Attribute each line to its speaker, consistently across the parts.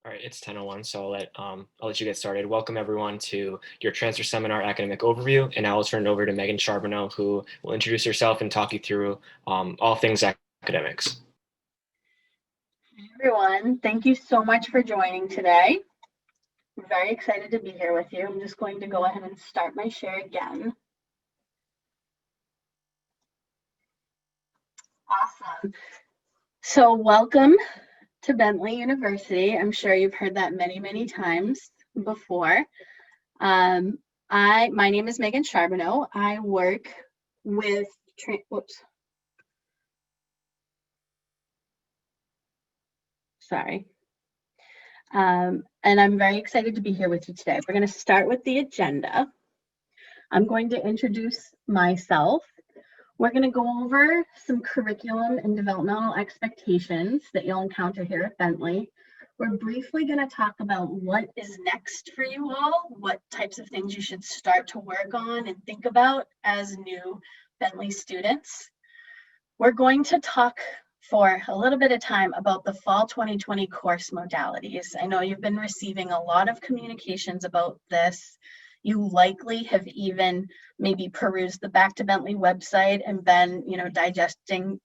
Speaker 1: All right, it's 10:01, so I'll let you get started. Welcome everyone to your transfer seminar academic overview, and now I'll turn it over to Meghan Charbonneau, who will introduce herself and talk you through all things academics.
Speaker 2: Hey everyone, thank you so much for joining today. I'm very excited to be here with you. I'm just going to go ahead and start my share again. Awesome. So welcome to Bentley University. I'm sure you've heard that many times before. My name is Meghan Charbonneau. I work with, and I'm very excited to be here with you today. We're going to start with the agenda. I'm going to introduce myself. We're going to go over some curriculum and developmental expectations that you'll encounter here at Bentley. We're briefly going to talk about what is next for you all, what types of things you should start to work on and think about as new Bentley students. We're going to talk for a little bit of time about the fall 2020 course modalities. I know you've been receiving a lot of communications about this. You likely have even maybe perused the Back to Bentley website and been, digesting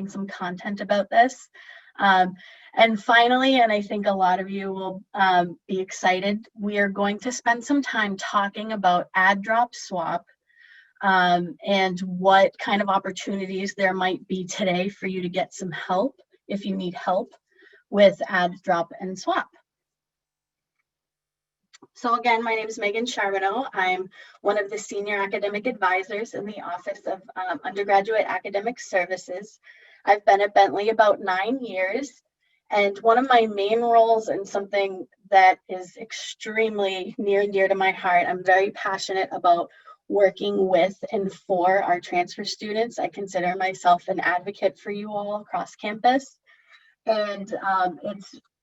Speaker 2: some content about this. And finally, and I think a lot of you will be excited, we are going to spend some time talking about add, drop, swap, and what kind of opportunities there might be today for you to get some help if you need help with add, drop, and swap. So again, my name is Meghan Charbonneau. I'm one of the senior academic advisors in the Office of Undergraduate Academic Services. I've been at Bentley about 9 years, and one of my main roles and something that is extremely near and dear to my heart, I'm very passionate about working with and for our transfer students. I consider myself an advocate for you all across campus, and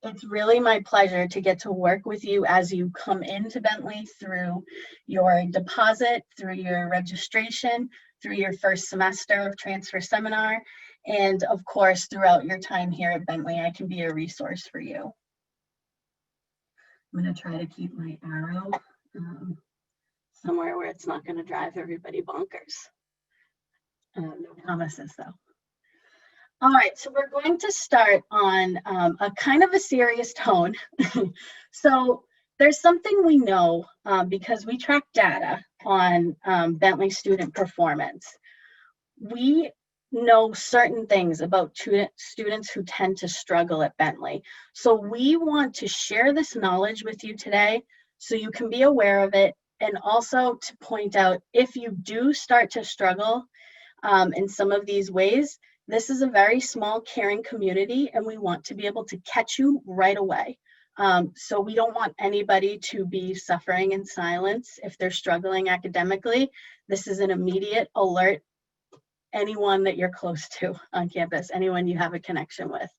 Speaker 2: it's really my pleasure to get to work with you as you come into Bentley through your deposit, through your registration, through your first semester of transfer seminar, and of course, throughout your time here at Bentley. I can be a resource for you. I'm going to try to keep my arrow somewhere where it's not going to drive everybody bonkers. No promises though. All right, so we're going to start on a kind of a serious tone. So there's something we know because we track data on Bentley student performance. We know certain things about students who tend to struggle at Bentley. So we want to share this knowledge with you today so you can be aware of it, and also to point out if you do start to struggle in some of these ways, this is a very small, caring community, and we want to be able to catch you right away. So we don't want anybody to be suffering in silence if they're struggling academically. This is an immediate alert. Anyone that you're close to on campus, anyone you have a connection with.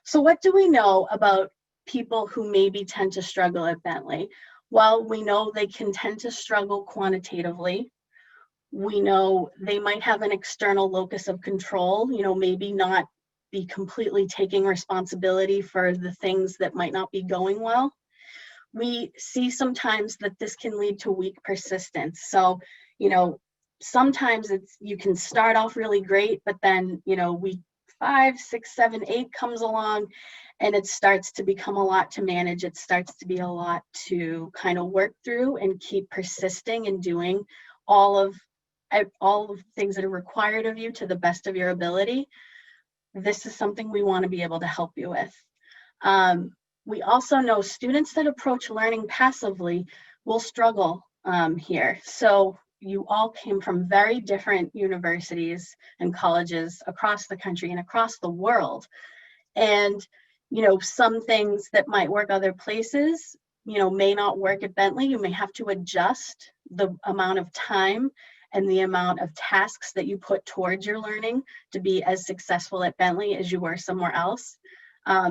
Speaker 2: So what do we know about people who maybe tend to struggle at Bentley? Well, we know they can tend to struggle quantitatively. We know they might have an external locus of control, maybe not be completely taking responsibility for the things that might not be going well. We see sometimes that this can lead to weak persistence. So, sometimes you can start off really great, but then, week 5, 6, 7, 8 comes along and it starts to become a lot to manage. It starts to be a lot to kind of work through and keep persisting and doing all of the things that are required of you to the best of your ability. This is something we want to be able to help you with. We also know students that approach learning passively will struggle here. So you all came from very different universities and colleges across the country and across the world. And, some things that might work other places, may not work at Bentley. You may have to adjust the amount of time and the amount of tasks that you put towards your learning to be as successful at Bentley as you were somewhere else,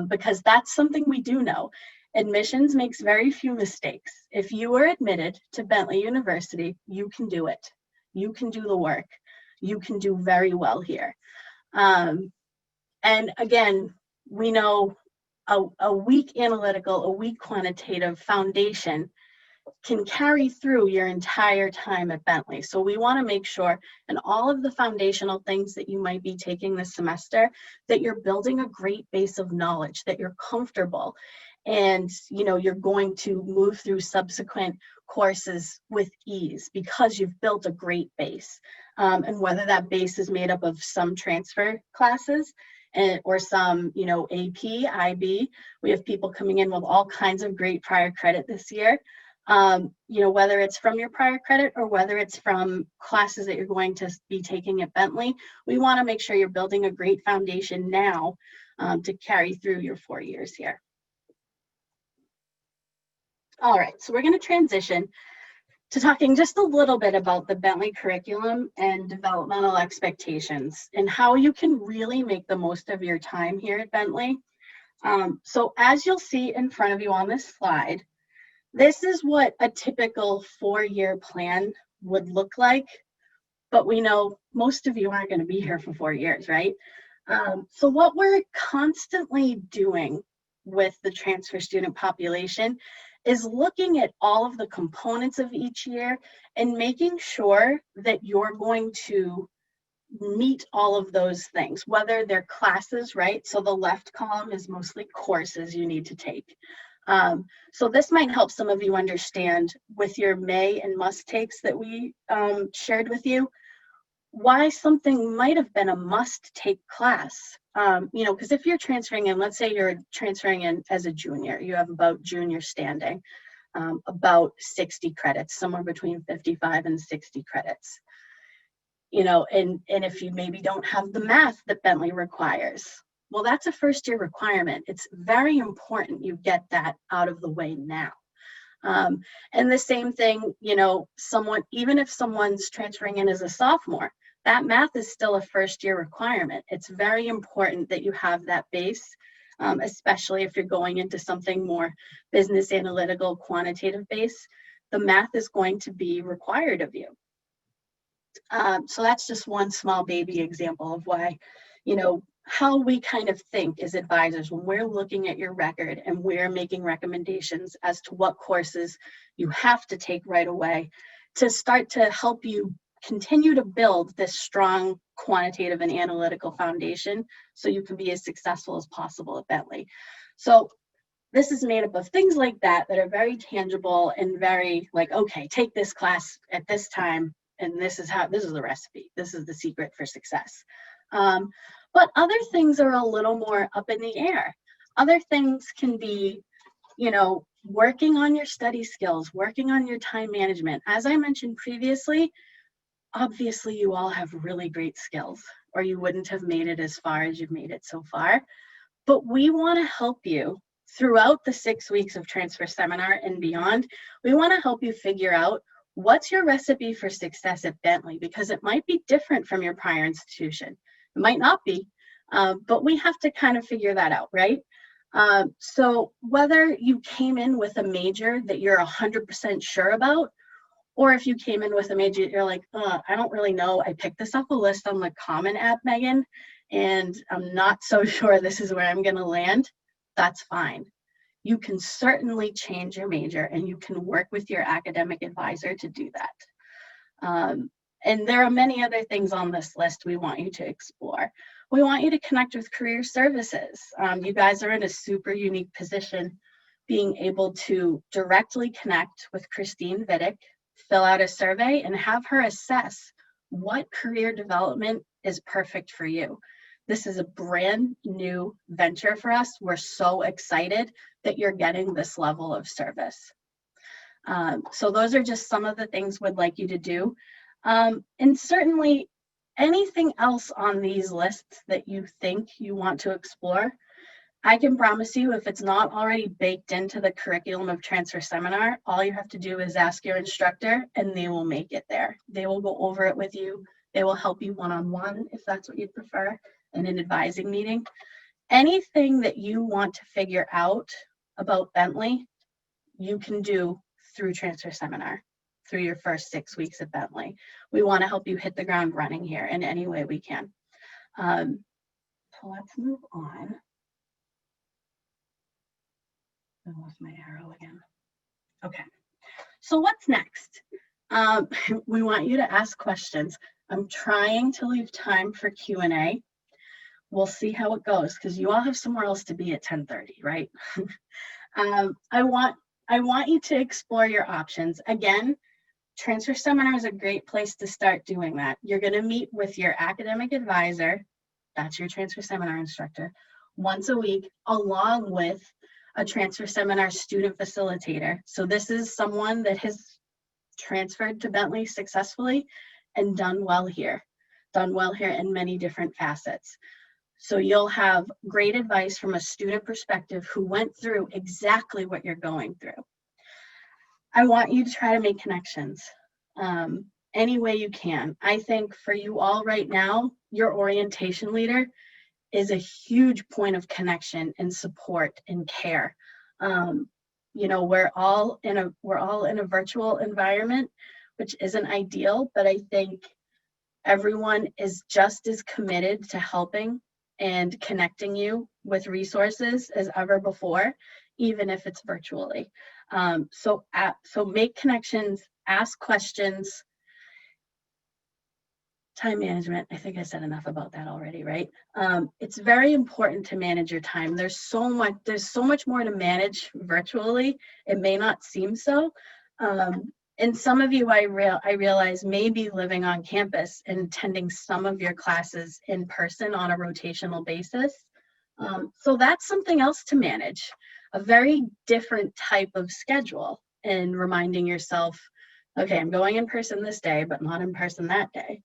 Speaker 2: because that's something we do know. Admissions makes very few mistakes. If you were admitted to Bentley University, you can do it. You can do the work. You can do very well here. And again, we know a weak analytical, a weak quantitative foundation can carry through your entire time at Bentley. So we want to make sure, and all of the foundational things that you might be taking this semester, that you're building a great base of knowledge, that you're comfortable, and you're going to move through subsequent courses with ease because you've built a great base. And whether that base is made up of some transfer classes or some, AP, IB, we have people coming in with all kinds of great prior credit this year. Whether it's from your prior credit or whether it's from classes that you're going to be taking at Bentley, we want to make sure you're building a great foundation now to carry through your 4 years here. All right, so we're going to transition to talking just a little bit about the Bentley curriculum and developmental expectations and how you can really make the most of your time here at Bentley. So as you'll see in front of you on this slide, this is what a typical 4-year plan would look like, but we know most of you aren't going to be here for 4 years, right? So what we're constantly doing with the transfer student population is looking at all of the components of each year and making sure that you're going to meet all of those things, whether they're classes, right? So the left column is mostly courses you need to take. So this might help some of you understand with your may and must takes that we shared with you, why something might have been a must take class. Because if you're transferring in, let's say you're transferring in as a junior, you have about junior standing, about 60 credits, somewhere between 55 and 60 credits. And if you maybe don't have the math that Bentley requires, well, that's a first year requirement. It's very important you get that out of the way now. And the same thing, even if someone's transferring in as a sophomore, that math is still a first year requirement. It's very important that you have that base, especially if you're going into something more business analytical, quantitative base. The math is going to be required of you. So that's just one small baby example of why, how we kind of think as advisors when we're looking at your record and we're making recommendations as to what courses you have to take right away to start to help you continue to build this strong quantitative and analytical foundation so you can be as successful as possible at Bentley. So this is made up of things like that are very tangible and very like, okay, take this class at this time, and this is the recipe. This is the secret for success. But other things are a little more up in the air. Other things can be, working on your study skills, working on your time management. As I mentioned previously, obviously you all have really great skills or you wouldn't have made it as far as you've made it so far. But we want to help you throughout the 6 weeks of transfer seminar and beyond. We want to help you figure out what's your recipe for success at Bentley, because it might be different from your prior institution. It might not be, but we have to kind of figure that out, right? So whether you came in with a major that you're 100% sure about, or if you came in with a major you're like, I don't really know. I picked this up a list on the Common App, Megan, and I'm not so sure this is where I'm going to land. That's fine. You can certainly change your major and you can work with your academic advisor to do that. And there are many other things on this list we want you to explore. We want you to connect with career services. You guys are in a super unique position being able to directly connect with Christine Vidic, fill out a survey and have her assess what career development is perfect for you. This is a brand new venture for us. We're so excited that you're getting this level of service. So those are just some of the things we'd like you to do. And certainly anything else on these lists that you think you want to explore, I can promise you if it's not already baked into the curriculum of transfer seminar, all you have to do is ask your instructor and they will make it there. They will go over it with you. They will help you one-on-one if that's what you'd prefer in an advising meeting. Anything that you want to figure out about Bentley, you can do through transfer seminar, through your first 6 weeks at Bentley. We want to help you hit the ground running here in any way we can. So let's move on. I lost my arrow again. Okay, so what's next? We want you to ask questions. I'm trying to leave time for Q&A. We'll see how it goes because you all have somewhere else to be at 10:30, right? I want you to explore your options. Again, Transfer Seminar is a great place to start doing that. You're going to meet with your academic advisor, that's your Transfer Seminar instructor, once a week, along with a Transfer Seminar student facilitator. So this is someone that has transferred to Bentley successfully and done well here in many different facets. So you'll have great advice from a student perspective who went through exactly what you're going through. I want you to try to make connections any way you can. I think for you all right now, your orientation leader is a huge point of connection and support and care. You know, we're all in a virtual environment, which isn't ideal, but I think everyone is just as committed to helping and connecting you with resources as ever before, even if it's virtually. So make connections, ask questions. Time management, I think I said enough about that already, right? It's very important to manage your time. There's so much more to manage virtually. It may not seem so. And some of you, I realize, may be living on campus and attending some of your classes in person on a rotational basis. So that's something else to manage, a very different type of schedule, and reminding yourself, okay, I'm going in person this day, but not in person that day.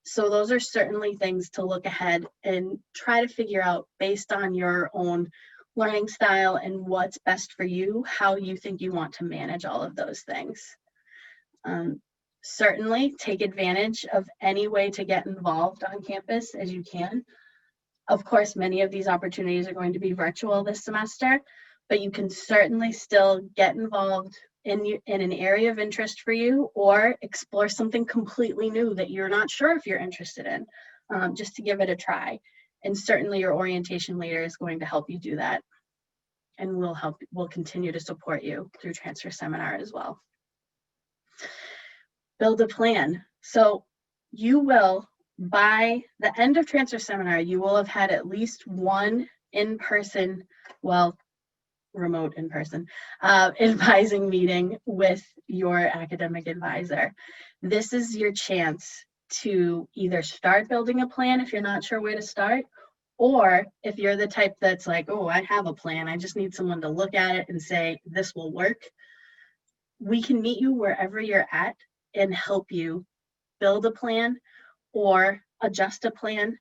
Speaker 2: So those are certainly things to look ahead and try to figure out based on your own learning style and what's best for you, how you think you want to manage all of those things. Certainly take advantage of any way to get involved on campus as you can. Of course, many of these opportunities are going to be virtual this semester, but you can certainly still get involved in an area of interest for you, or explore something completely new that you're not sure if you're interested in, just to give it a try. And certainly your orientation leader is going to help you do that, and we'll continue to support you through Transfer Seminar as well. Build a plan. So you will, by the end of Transfer Seminar, you will have had at least one in-person, well, remote in-person advising meeting with your academic advisor. This is your chance to either start building a plan if you're not sure where to start, or if you're the type that's like, oh, I have a plan, I just need someone to look at it and say, this will work. We can meet you wherever you're at and help you build a plan or adjust a plan,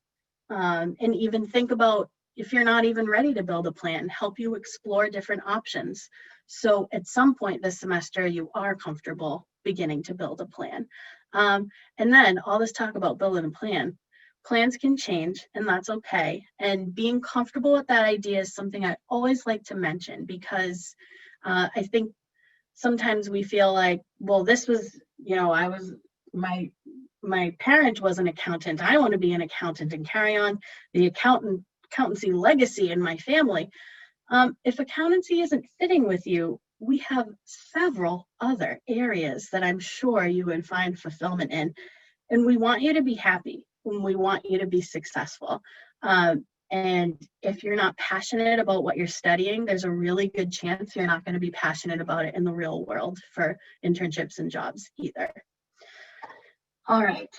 Speaker 2: and even think about, if you're not even ready to build a plan, help you explore different options. So at some point this semester, you are comfortable beginning to build a plan. And then all this talk about building a plan, plans can change, and that's okay. And being comfortable with that idea is something I always like to mention, because I think sometimes we feel like, well, this was, you know, my parent was an accountant, I want to be an accountant and carry on the accountancy legacy in my family. If accountancy isn't fitting with you, we have several other areas that I'm sure you would find fulfillment in. And we want you to be happy, and we want you to be successful. And if you're not passionate about what you're studying, there's a really good chance you're not going to be passionate about it in the real world for internships and jobs either. All right,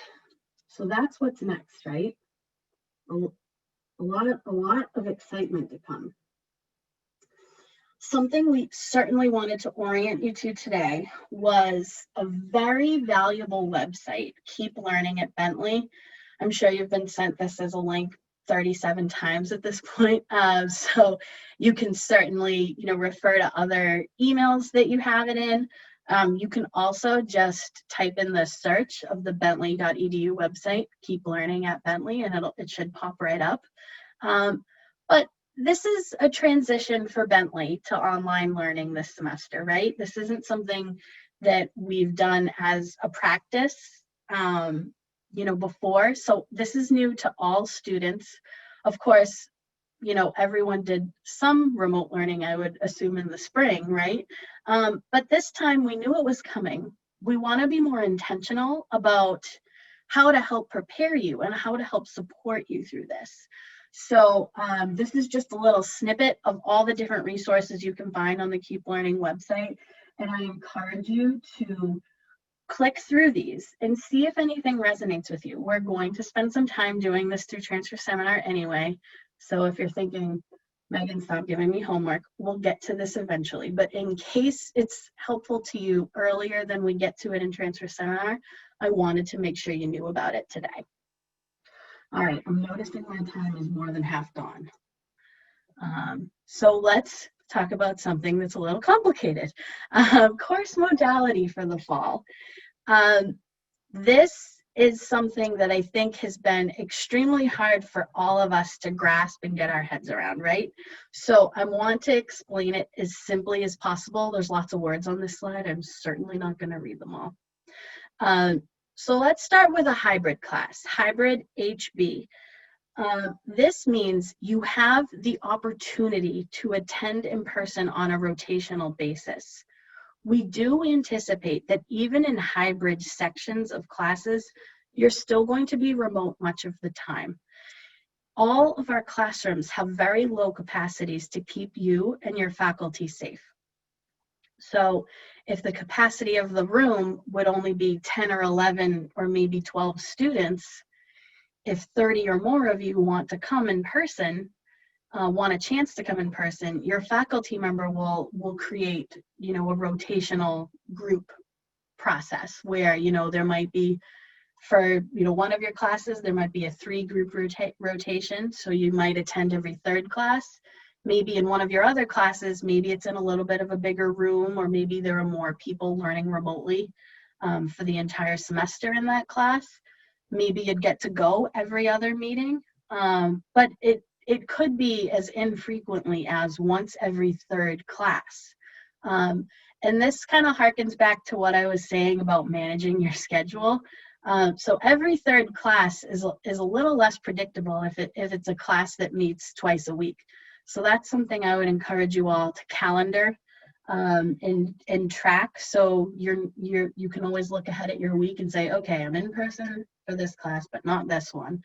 Speaker 2: so that's what's next, right? A lot of excitement to come. Something we certainly wanted to orient you to today was a very valuable website, Keep Learning at Bentley. I'm sure you've been sent this as a link 37 times at this point. So you can certainly, refer to other emails that you have it in. You can also just type in the search of the bentley.edu website, Keep Learning at Bentley, and it should pop right up. But this is a transition for Bentley to online learning this semester, right? This isn't something that we've done as a practice, before. So this is new to all students. Of course, everyone did some remote learning, I would assume, in the spring, right? But this time we knew it was coming. We want to be more intentional about how to help prepare you and how to help support you through this. So this is just a little snippet of all the different resources you can find on the Keep Learning website. And I encourage you to click through these and see if anything resonates with you. We're going to spend some time doing this through Transfer Seminar anyway. So if you're thinking, Megan, stop giving me homework, we'll get to this eventually. But in case it's helpful to you earlier than we get to it in Transfer Seminar, I wanted to make sure you knew about it today. All right, I'm noticing my time is more than half gone. So let's talk about something that's a little complicated. Course modality for the fall. This is something that I think has been extremely hard for all of us to grasp and get our heads around, right? So I want to explain it as simply as possible. There's lots of words on this slide. I'm certainly not going to read them all. So let's start with a hybrid class, hybrid HB. This means you have the opportunity to attend in person on a rotational basis. We do anticipate that even in hybrid sections of classes, you're still going to be remote much of the time. All of our classrooms have very low capacities to keep you and your faculty safe. So if the capacity of the room would only be 10 or 11 or maybe 12 students, if 30 or more of you want to come in person, want a chance to come in person, your faculty member will create, a rotational group process where, there might be, for, one of your classes, there might be a 3-group rotation. So you might attend every 3rd class. Maybe in one of your other classes, maybe it's in a little bit of a bigger room, or maybe there are more people learning remotely for the entire semester in that class. Maybe you'd get to go every other meeting, but it could be as infrequently as once every 3rd class. And this kind of harkens back to what I was saying about managing your schedule. So every 3rd class is a little less predictable if it's a class that meets twice a week. So that's something I would encourage you all to calendar and track. So you can always look ahead at your week and say, okay, I'm in person for this class, but not this one.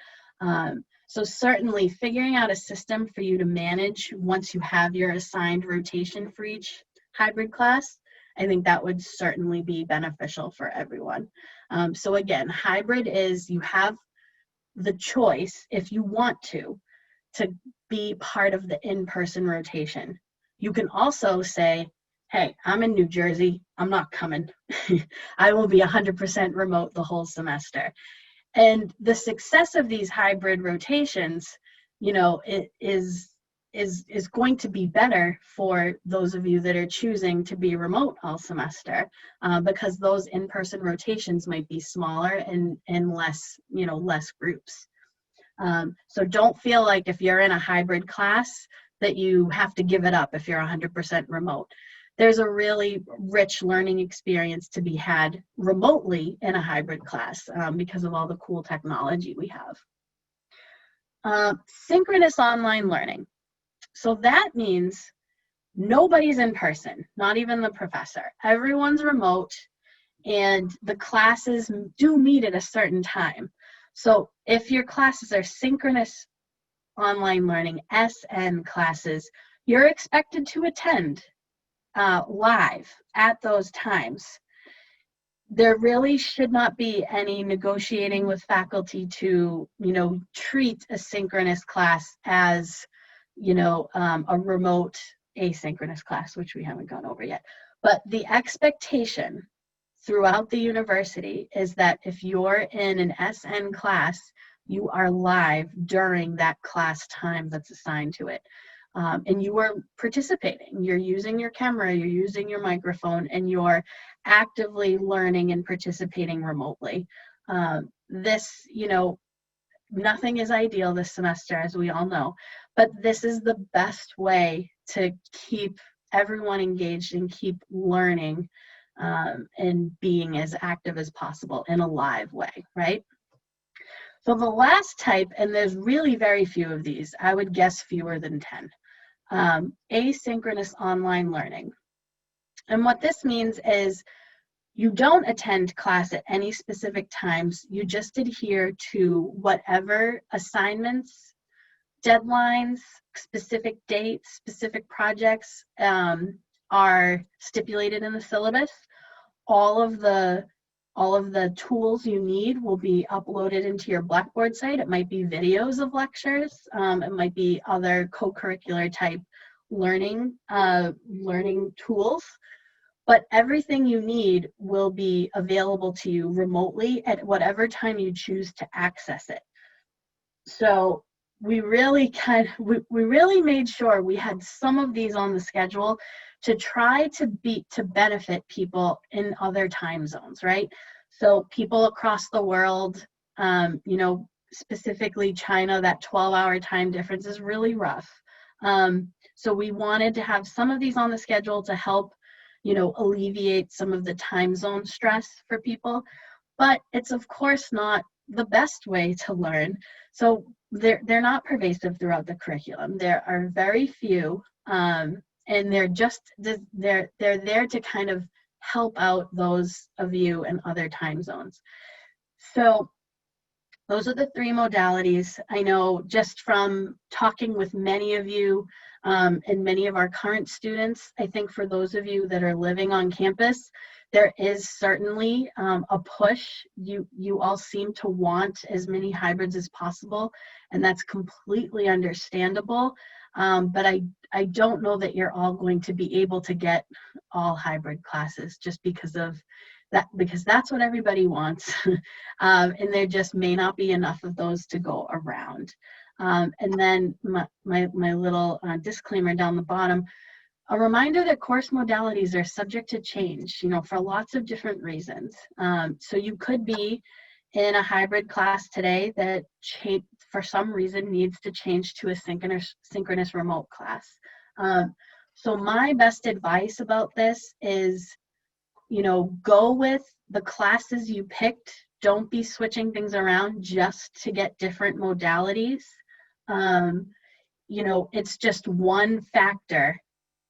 Speaker 2: So certainly figuring out a system for you to manage once you have your assigned rotation for each hybrid class, I think that would certainly be beneficial for everyone. So again, hybrid is you have the choice, if you want to be part of the in-person rotation. You can also say, hey, I'm in New Jersey, I'm not coming. I will be 100% remote the whole semester. And the success of these hybrid rotations, it is going to be better for those of you that are choosing to be remote all semester, because those in-person rotations might be smaller and less, less groups. So don't feel like if you're in a hybrid class that you have to give it up if you're 100% remote. There's a really rich learning experience to be had remotely in a hybrid class because of all the cool technology we have. Synchronous online learning. So that means nobody's in person, not even the professor. Everyone's remote, and the classes do meet at a certain time. So if your classes are synchronous online learning, SN classes, you're expected to attend live at those times. There really should not be any negotiating with faculty to, treat a synchronous class as, a remote asynchronous class, which we haven't gone over yet. But the expectation throughout the university is that if you're in an SN class, you are live during that class time that's assigned to it. And you are participating. You're using your camera, you're using your microphone, and you're actively learning and participating remotely. This, nothing is ideal this semester, as we all know, but this is the best way to keep everyone engaged and keep learning and being as active as possible in a live way, right? So the last type, and there's really very few of these, I would guess fewer than 10, asynchronous online learning. And what this means is you don't attend class at any specific times. You just adhere to whatever assignments, deadlines, specific dates, specific projects are stipulated in the syllabus. All of the tools you need will be uploaded into your Blackboard site. It might be videos of lectures. It might be other co-curricular type learning tools. But everything you need will be available to you remotely at whatever time you choose to access it. So we really made sure we had some of these on the schedule to try to benefit people in other time zones, right? So people across the world, specifically China, that 12-hour time difference is really rough. So we wanted to have some of these on the schedule to help alleviate some of the time zone stress for people, but it's of course not the best way to learn. So they're not pervasive throughout the curriculum. There are very few, and they're there to kind of help out those of you in other time zones. So those are the 3 modalities. I know just from talking with many of you and many of our current students, I think for those of you that are living on campus, there is certainly a push. You all seem to want as many hybrids as possible, and that's completely understandable. But I don't know that you're all going to be able to get all hybrid classes just because of that, because that's what everybody wants. And there just may not be enough of those to go around. And then my little disclaimer down the bottom, a reminder that course modalities are subject to change, for lots of different reasons. So you could be in a hybrid class today that for some reason needs to change to a synchronous remote class. So my best advice about this is, go with the classes you picked. Don't be switching things around just to get different modalities. It's just one factor.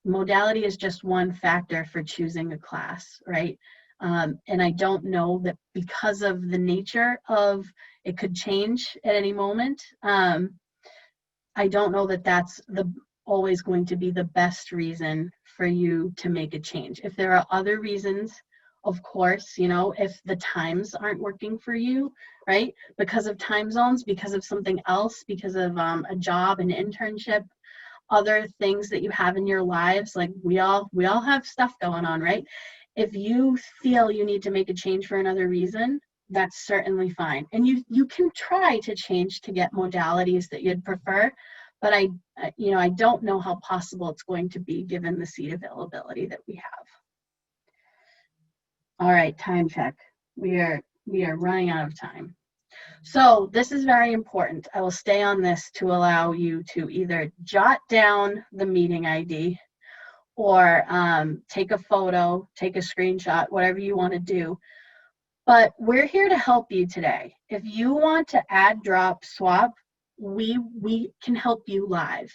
Speaker 2: Modality is just one factor for choosing a class, right? And I don't know that because of the nature of it could change at any moment. I don't know that that's always going to be the best reason for you to make a change. If there are other reasons, of course, if the times aren't working for you, right? Because of time zones, because of something else, because of a job, an internship, other things that you have in your lives, like we all have stuff going on, right? If you feel you need to make a change for another reason, that's certainly fine. And you can try to change to get modalities that you'd prefer, but I don't know how possible it's going to be given the seat availability that we have. All right, time check. We are running out of time. So this is very important. I will stay on this to allow you to either jot down the meeting ID or take a photo, take a screenshot, whatever you want to do. But we're here to help you today. If you want to add, drop, swap, we can help you live.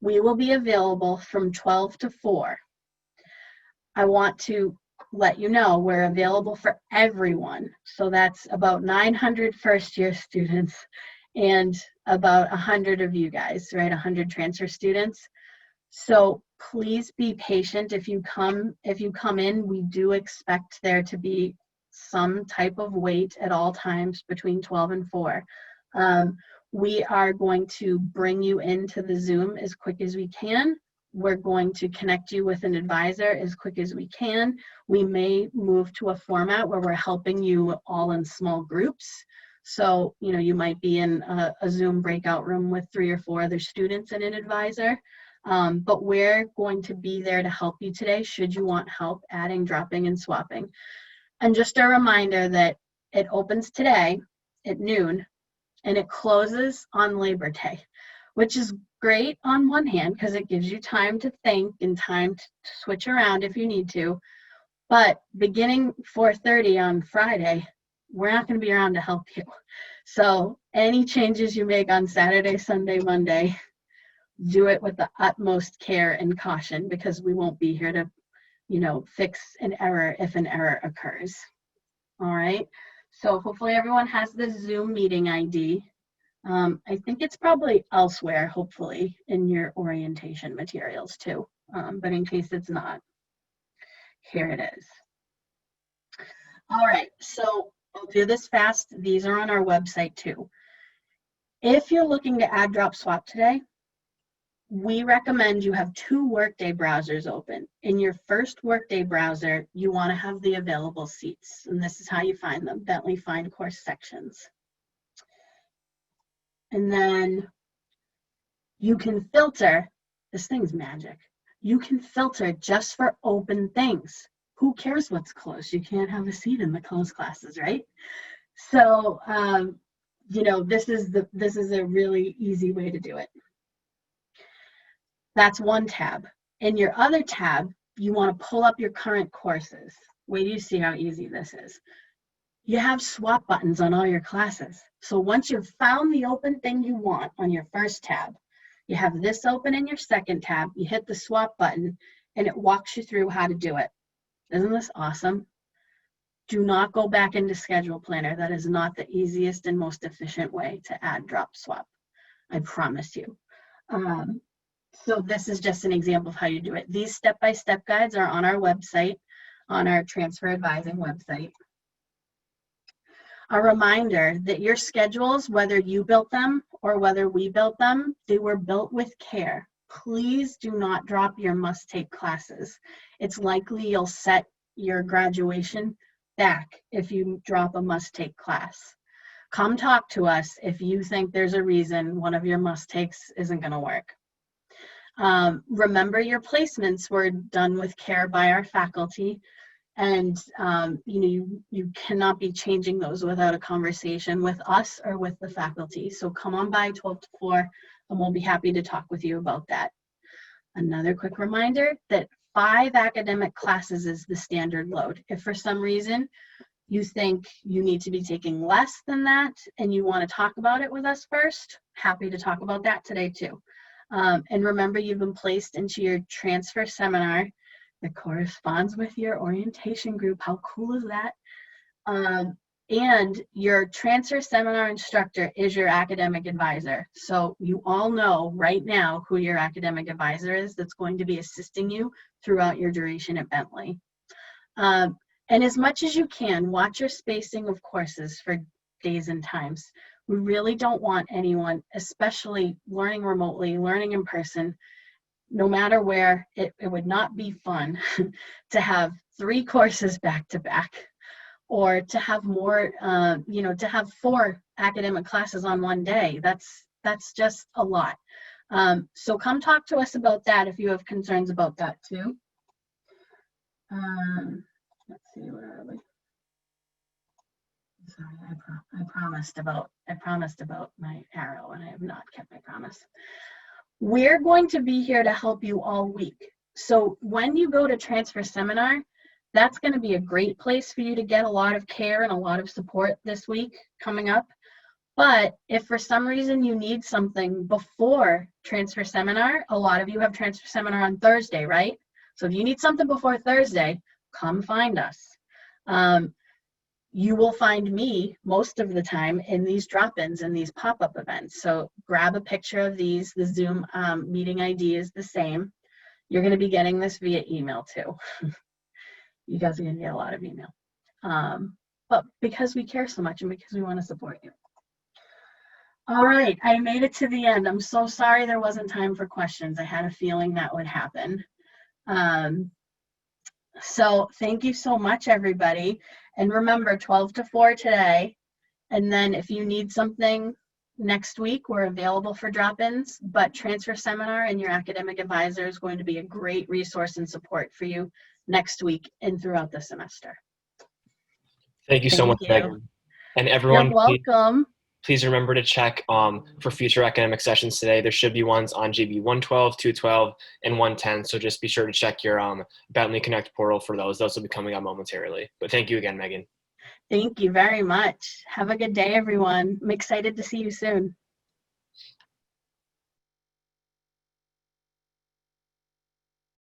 Speaker 2: We will be available from 12 to 4. I want to let you know we're available for everyone. So that's about 900 first-year students and about 100 of you guys, right? 100 transfer students. So please be patient. If you come in, we do expect there to be some type of wait at all times between 12 and 4. We are going to bring you into the Zoom as quick as we can. We're going to connect you with an advisor as quick as we can. We may move to a format where we're helping you all in small groups. So, you might be in a Zoom breakout room with 3 or 4 other students and an advisor. But we're going to be there to help you today should you want help adding, dropping, and swapping. And just a reminder that it opens today at noon and it closes on Labor Day, which is great on one hand because it gives you time to think and time to switch around if you need to. But beginning 4:30 on Friday, we're not going to be around to help you. So any changes you make on Saturday, Sunday, Monday, do it with the utmost care and caution, because we won't be here to, fix an error if an error occurs. All right. So hopefully everyone has the Zoom meeting ID. I think it's probably elsewhere, hopefully, in your orientation materials too. But in case it's not, here it is. All right, so I'll do this fast. These are on our website too. If you're looking to add drop swap today, we recommend you have 2 Workday browsers open. In your first Workday browser, you want to have the available seats, and this is how you find them: Bentley Find Course Sections. And then you can filter. This thing's magic. You can filter just for open things. Who cares what's closed? You can't have a seat in the closed classes, right? So, this is a really easy way to do it. That's one tab. In your other tab, you want to pull up your current courses. Wait till you see how easy this is. You have swap buttons on all your classes. So once you've found the open thing you want on your first tab, you have this open in your second tab, you hit the swap button, and it walks you through how to do it. Isn't this awesome? Do not go back into Schedule Planner. That is not the easiest and most efficient way to add drop swap. I promise you. So this is just an example of how you do it. These step-by-step guides are on our website, on our transfer advising website. A reminder that your schedules, whether you built them or whether we built them, they were built with care. Please do not drop your must-take classes. It's likely you'll set your graduation back if you drop a must-take class. Come talk to us if you think there's a reason one of your must-takes isn't going to work. Remember, your placements were done with care by our faculty, and you cannot be changing those without a conversation with us or with the faculty. So come on by 12 to 4 and we'll be happy to talk with you about that. Another quick reminder that 5 academic classes is the standard load. If for some reason you think you need to be taking less than that and you want to talk about it with us first, happy to talk about that today too. And remember, you've been placed into your transfer seminar that corresponds with your orientation group. How cool is that? And your transfer seminar instructor is your academic advisor. So you all know right now who your academic advisor is that's going to be assisting you throughout your duration at Bentley. And as much as you can, watch your spacing of courses for days and times. We really don't want anyone, especially learning remotely, learning in person, no matter where, it would not be fun to have 3 courses back to back, or to have more, to have 4 academic classes on one day. That's just a lot. So come talk to us about that if you have concerns about that too. Let's see, where are we? Sorry, I promised about my arrow, and I have not kept my promise. We're going to be here to help you all week. So when you go to transfer seminar, that's going to be a great place for you to get a lot of care and a lot of support this week coming up. But if for some reason you need something before transfer seminar, a lot of you have transfer seminar on Thursday, right? So if you need something before Thursday, come find us. You will find me most of the time in these drop-ins and these pop-up events. So grab a picture of these. The Zoom meeting ID is the same. You're going to be getting this via email too. You guys are going to get a lot of email. But because we care so much and because we want to support you. All right, I made it to the end. I'm so sorry there wasn't time for questions. I had a feeling that would happen. So thank you so much, everybody. And remember, 12 to 4 today. And then if you need something next week, we're available for drop-ins. But transfer seminar and your academic advisor is going to be a great resource and support for you next week and throughout the semester.
Speaker 1: Thank you so much, Megan. And everyone,
Speaker 2: you're welcome.
Speaker 1: Please remember to check for future academic sessions today. There should be ones on GB 112, 212, and 110. So just be sure to check your Bentley Connect portal for those. Those will be coming up momentarily. But thank you again, Megan.
Speaker 2: Thank you very much. Have a good day, everyone. I'm excited to see you soon.